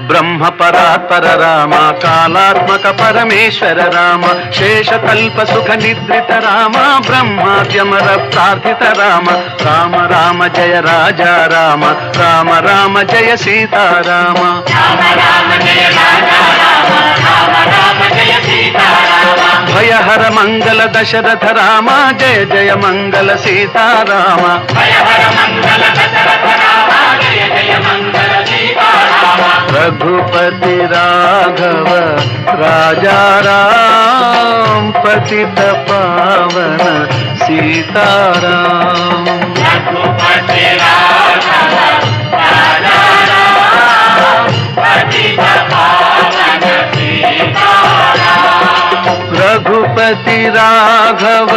బ్రహ్మ పరాత్పర రామ కాలాత్మక పరమేశ్వర రామ శేషకల్ప సుఖ నిద్రిత రామ బ్రహ్మాద్యమర ప్రార్థిత రామ రామ రామ జయ రాజా రామ రామ రామ జయ సీతారామ భయహర మంగళ దశరథ రామ జయ జయ మంగళ సీతారామ रघुपति राघव राजा राम पतित पावन सीताराम रघुपति राघव राजा राम पतित पावन सीताराम रघुपति राघव